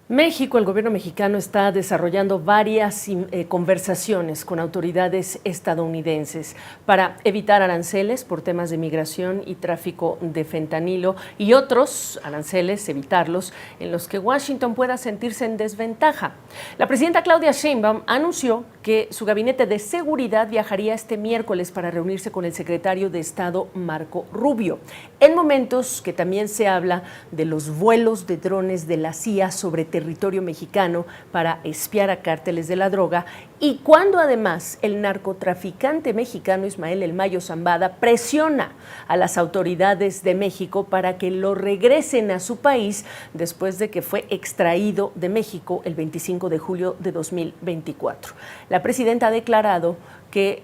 México, el gobierno mexicano está desarrollando varias conversaciones con autoridades estadounidenses para evitar aranceles por temas de migración y tráfico de fentanilo y otros aranceles, evitarlos, en los que Washington pueda sentirse en desventaja. La presidenta Claudia Sheinbaum anunció que su gabinete de seguridad viajaría este miércoles para reunirse con el secretario de Estado Marco Rubio, en momentos que también se habla de los vuelos de drones de la CIA sobre territorio mexicano para espiar a cárteles de la droga y cuando además el narcotraficante mexicano Ismael El Mayo Zambada presiona a las autoridades de México para que lo regresen a su país después de que fue extraído de México el 25 de julio de 2024. La presidenta ha declarado que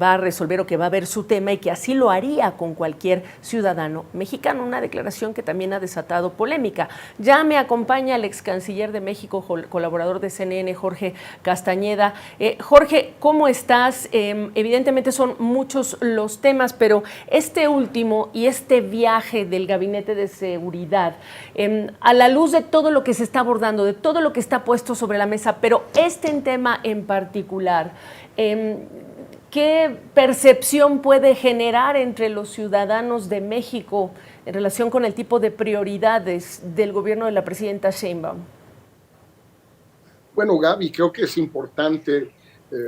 va a resolver o que va a ver su tema y que así lo haría con cualquier ciudadano mexicano, una declaración que también ha desatado polémica. Ya me acompaña el ex canciller de México, colaborador de CNN, Jorge Castañeda. Jorge, ¿cómo estás? Evidentemente son muchos los temas, pero este último y este viaje del Gabinete de Seguridad, a la luz de todo lo que se está abordando, de todo lo que está puesto sobre la mesa, pero este tema en particular, ¿qué percepción puede generar entre los ciudadanos de México en relación con el tipo de prioridades del gobierno de la presidenta Sheinbaum? Bueno, Gaby, creo que es importante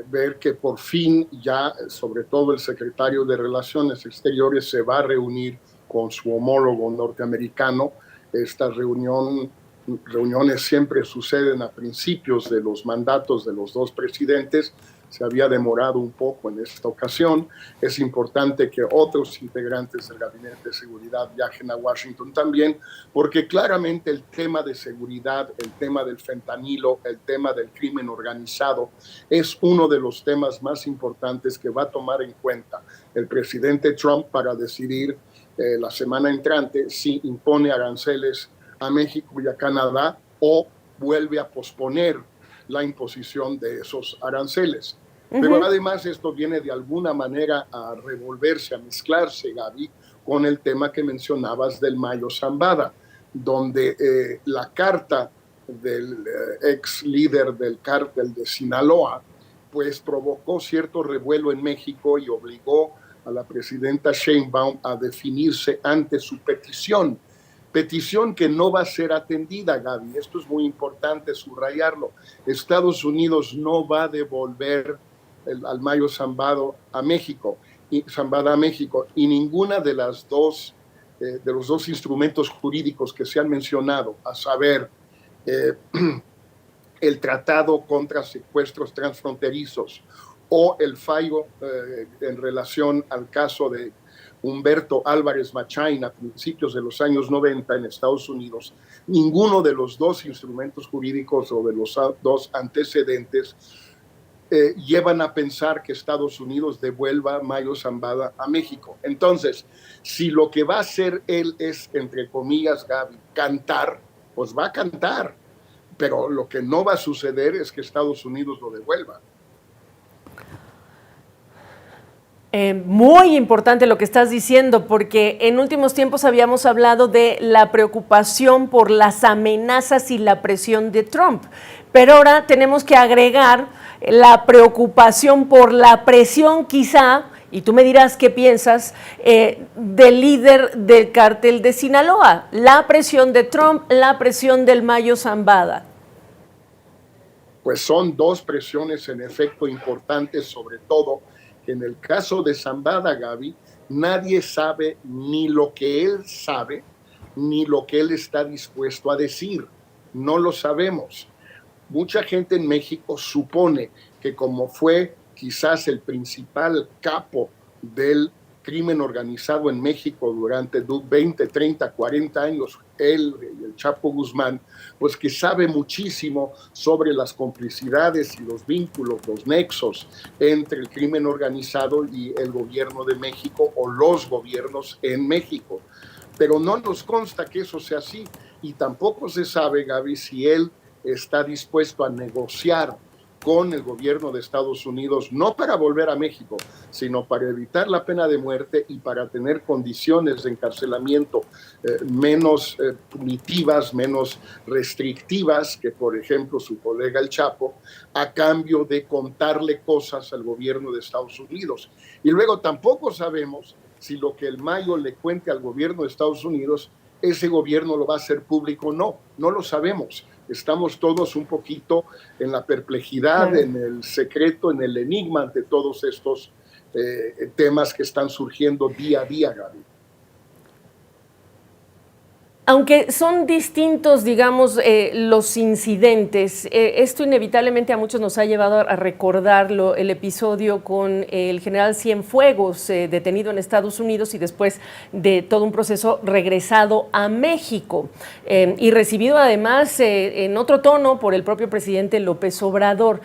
ver que por fin ya, sobre todo el secretario de Relaciones Exteriores, se va a reunir con su homólogo norteamericano. Estas reuniones siempre suceden a principios de los mandatos de los dos presidentes. Se había demorado un poco en esta ocasión. Es importante que otros integrantes del Gabinete de Seguridad viajen a Washington también, porque claramente el tema de seguridad, el tema del fentanilo, el tema del crimen organizado, es uno de los temas más importantes que va a tomar en cuenta el presidente Trump para decidir la semana entrante si impone aranceles a México y a Canadá o vuelve a posponer la imposición de esos aranceles. Pero además esto viene de alguna manera a revolverse, a mezclarse, Gaby, con el tema que mencionabas del Mayo Zambada, donde la carta del ex líder del cártel de Sinaloa, pues provocó cierto revuelo en México y obligó a la presidenta Sheinbaum a definirse ante su petición que no va a ser atendida, Gaby. Esto es muy importante subrayarlo. Estados Unidos no va a devolver al Mayo Zambada a México y ninguna de los dos instrumentos jurídicos que se han mencionado, a saber el tratado contra secuestros transfronterizos o el fallo en relación al caso de Humberto Álvarez Machain a principios de los años 90 en Estados Unidos, ninguno de los dos instrumentos jurídicos o de los dos antecedentes llevan a pensar que Estados Unidos devuelva Mayo Zambada a México. Entonces, si lo que va a hacer él es, entre comillas, Gaby, cantar, pues va a cantar, pero lo que no va a suceder es que Estados Unidos lo devuelva. Muy importante lo que estás diciendo, porque en últimos tiempos habíamos hablado de la preocupación por las amenazas y la presión de Trump, pero ahora tenemos que agregar la preocupación por la presión quizá, y tú me dirás qué piensas, del líder del cártel de Sinaloa, la presión de Trump, la presión del Mayo Zambada. Pues son dos presiones en efecto importantes, sobre todo que en el caso de Zambada, Gaby, nadie sabe ni lo que él sabe, ni lo que él está dispuesto a decir. No lo sabemos. Mucha gente en México supone que como fue quizás el principal capo del crimen organizado en México durante 20, 30, 40 años, él y el Chapo Guzmán, pues que sabe muchísimo sobre las complicidades y los vínculos, los nexos entre el crimen organizado y el gobierno de México o los gobiernos en México. Pero no nos consta que eso sea así y tampoco se sabe, Gaby, si él está dispuesto a negociar con el gobierno de Estados Unidos, no para volver a México, sino para evitar la pena de muerte y para tener condiciones de encarcelamiento menos punitivas, menos restrictivas que, por ejemplo, su colega el Chapo, a cambio de contarle cosas al gobierno de Estados Unidos. Y luego tampoco sabemos si lo que el Mayo le cuente al gobierno de Estados Unidos, ese gobierno lo va a hacer público o no. No lo sabemos. Estamos todos un poquito en la perplejidad, claro, en el secreto, en el enigma ante todos estos temas que están surgiendo día a día, Gaby. Aunque son distintos, digamos, los incidentes, esto inevitablemente a muchos nos ha llevado a recordarlo, el episodio con el general Cienfuegos, detenido en Estados Unidos y después de todo un proceso regresado a México y recibido además en otro tono por el propio presidente López Obrador.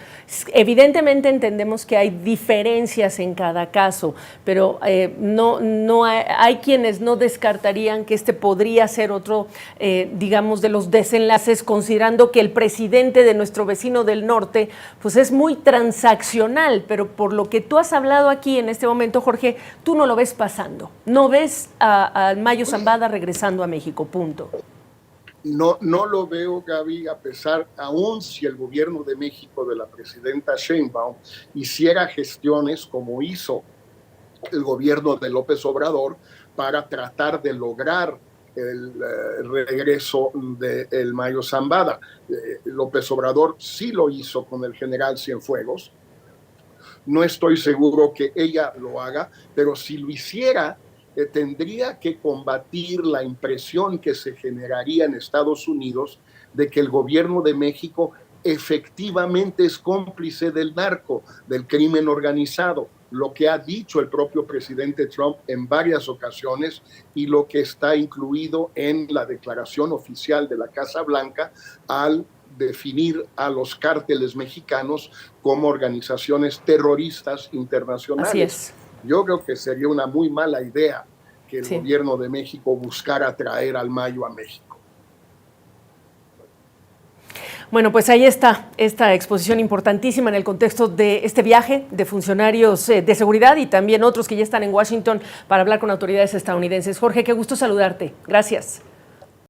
Evidentemente entendemos que hay diferencias en cada caso, pero hay quienes no descartarían que este podría ser otro digamos, de los desenlaces, considerando que el presidente de nuestro vecino del norte pues es muy transaccional, pero por lo que tú has hablado aquí en este momento, Jorge, tú no lo ves pasando, no ves a Mayo Zambada regresando a México, punto. No lo veo, Gaby, a pesar, aún si el gobierno de México de la presidenta Sheinbaum hiciera gestiones como hizo el gobierno de López Obrador para tratar de lograr el regreso del Mayo Zambada. López Obrador sí lo hizo con el general Cienfuegos. No estoy seguro que ella lo haga, pero si lo hiciera, tendría que combatir la impresión que se generaría en Estados Unidos de que el gobierno de México efectivamente es cómplice del narco, del crimen organizado, lo que ha dicho el propio presidente Trump en varias ocasiones y lo que está incluido en la declaración oficial de la Casa Blanca al definir a los cárteles mexicanos como organizaciones terroristas internacionales. Así es. Yo creo que sería una muy mala idea que el gobierno de México buscara traer al Mayo a México. Bueno, pues ahí está esta exposición importantísima en el contexto de este viaje de funcionarios de seguridad y también otros que ya están en Washington para hablar con autoridades estadounidenses. Jorge, qué gusto saludarte. Gracias.